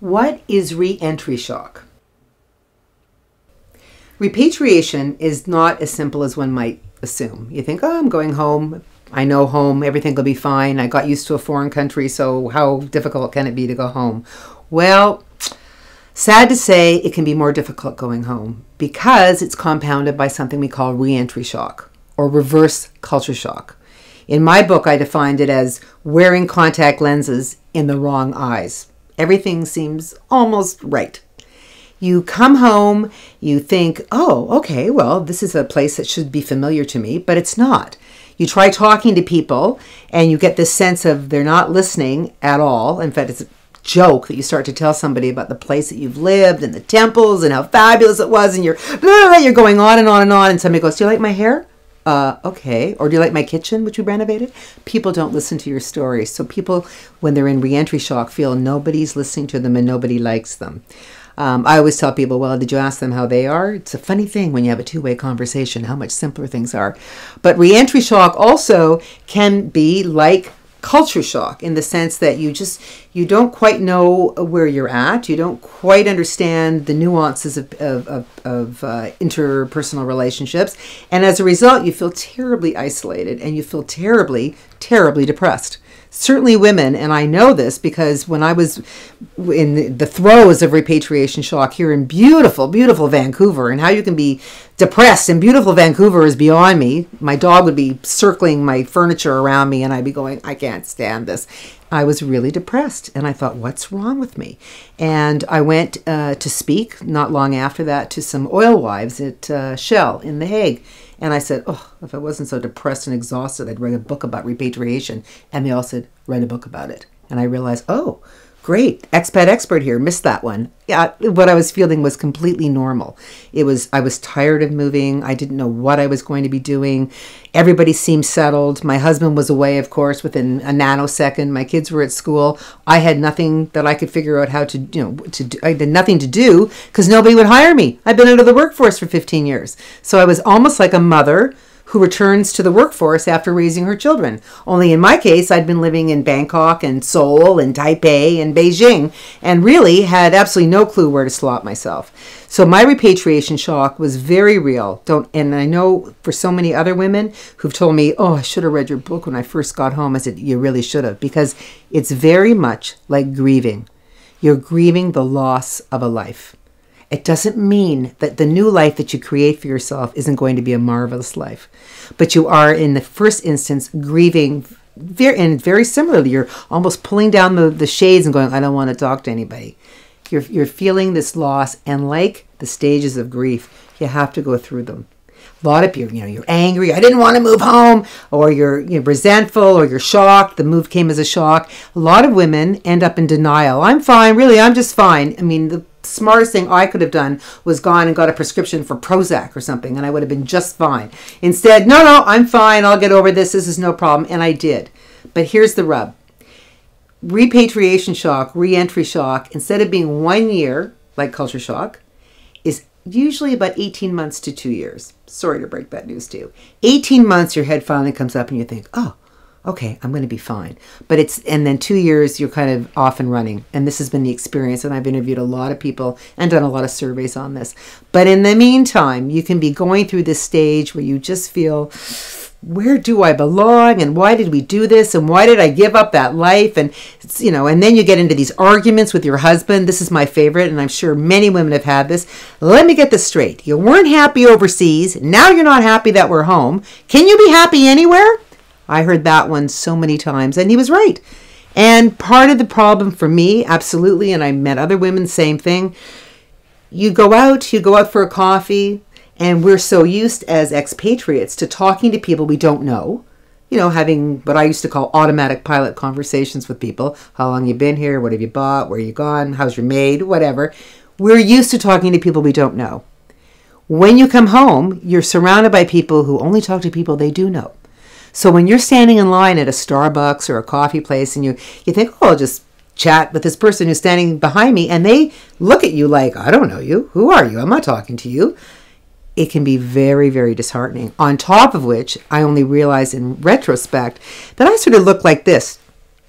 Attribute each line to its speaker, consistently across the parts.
Speaker 1: What is re-entry shock? Repatriation is not as simple as one might assume. You think, oh, I'm going home. I know home. Everything will be fine. I got used to a foreign country, so how difficult can it be to go home? Well, sad to say, it can be more difficult going home because it's compounded by something we call re-entry shock or reverse culture shock. In my book, I defined it as wearing contact lenses in the wrong eyes. Everything seems almost right. You come home, you think, oh, okay, well, this is a place that should be familiar to me, but it's not. You try talking to people and you get this sense of they're not listening at all. In fact, it's a joke that you start to tell somebody about the place that you've lived and the temples and how fabulous it was, and you're going on and on and on, and somebody goes, do you like my hair? Okay. Or do you like my kitchen, which we renovated? People don't listen to your stories. So people, when they're in re-entry shock, feel nobody's listening to them and nobody likes them. I always tell people, well, did you ask them how they are? It's a funny thing when you have a two-way conversation, how much simpler things are. But re-entry shock also can be like culture shock in the sense that you don't quite know where you're at. You don't quite understand the nuances of interpersonal relationships. And as a result, you feel terribly isolated and you feel terribly, terribly depressed. Certainly women, and I know this because when I was in the throes of repatriation shock here in beautiful, beautiful Vancouver, and how you can be depressed in beautiful Vancouver is beyond me. My dog would be circling my furniture around me and I'd be going, I can't stand this. I was really depressed and I thought, what's wrong with me? And I went to speak not long after that to some oil wives at Shell in The Hague. And I said, oh, if I wasn't so depressed and exhausted, I'd write a book about repatriation. And they all said, write a book about it. And I realized, oh, great, expat expert here, missed that one. Yeah, what I was feeling was completely normal. I was tired of moving. I didn't know what I was going to be doing. Everybody seemed settled. My husband was away, of course, within a nanosecond. My kids were at school. I had nothing that I could figure out how to, I had nothing to do because nobody would hire me. I've been out of the workforce for 15 years. So I was almost like a mother who returns to the workforce after raising her children. Only in my case, I'd been living in Bangkok and Seoul and Taipei and Beijing and really had absolutely no clue where to slot myself. So my repatriation shock was very real. And I know for so many other women who've told me, oh, I should have read your book when I first got home. I said, you really should have, because it's very much like grieving. You're grieving the loss of a life. It doesn't mean that the new life that you create for yourself isn't going to be a marvelous life. But you are, in the first instance, grieving, very similarly. You're almost pulling down the shades and going, I don't want to talk to anybody. You're feeling this loss, and like the stages of grief, you have to go through them. A lot of people, you're angry, I didn't want to move home, or you're resentful, or you're shocked, the move came as a shock. A lot of women end up in denial. I'm fine, really, I'm just fine. I mean, the smartest thing I could have done was gone and got a prescription for Prozac or something, and I would have been just fine. Instead, no, I'm fine, I'll get over this is no problem, and I did. But here's the rub. Repatriation shock, re-entry shock, instead of being 1 year, like culture shock, is usually about 18 months to 2 years. Sorry to break that news to you. 18 months, your head finally comes up and you think, oh, okay, I'm going to be fine. And then 2 years, you're kind of off and running. And this has been the experience. And I've interviewed a lot of people and done a lot of surveys on this. But in the meantime, you can be going through this stage where you just feel, where do I belong? And why did we do this? And why did I give up that life? And, and then you get into these arguments with your husband. This is my favorite, and I'm sure many women have had this. Let me get this straight. You weren't happy overseas. Now you're not happy that we're home. Can you be happy anywhere? I heard that one so many times, and he was right. And part of the problem for me, absolutely, and I met other women, same thing. You go out for a coffee, and we're so used as expatriates to talking to people we don't know, having what I used to call automatic pilot conversations with people. How long you been here? What have you bought? Where you gone? How's your maid? Whatever. We're used to talking to people we don't know. When you come home, you're surrounded by people who only talk to people they do know. So when you're standing in line at a Starbucks or a coffee place and you think, oh, I'll just chat with this person who's standing behind me, and they look at you like, I don't know you. Who are you? I'm not talking to you. It can be very, very disheartening. On top of which, I only realized in retrospect that I sort of look like this.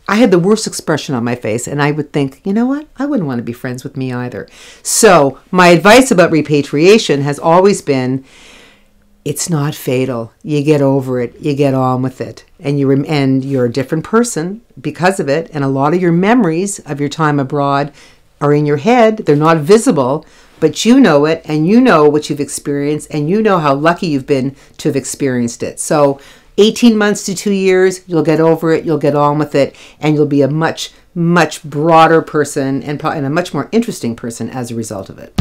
Speaker 1: I had the worst expression on my face, and I would think, you know what? I wouldn't want to be friends with me either. So my advice about repatriation has always been, it's not fatal. You get over it. You get on with it. And you're a different person because of it. And a lot of your memories of your time abroad are in your head. They're not visible, but you know it, and you know what you've experienced, and you know how lucky you've been to have experienced it. So 18 months to 2 years, you'll get over it, you'll get on with it, and you'll be a much, much broader person and a much more interesting person as a result of it.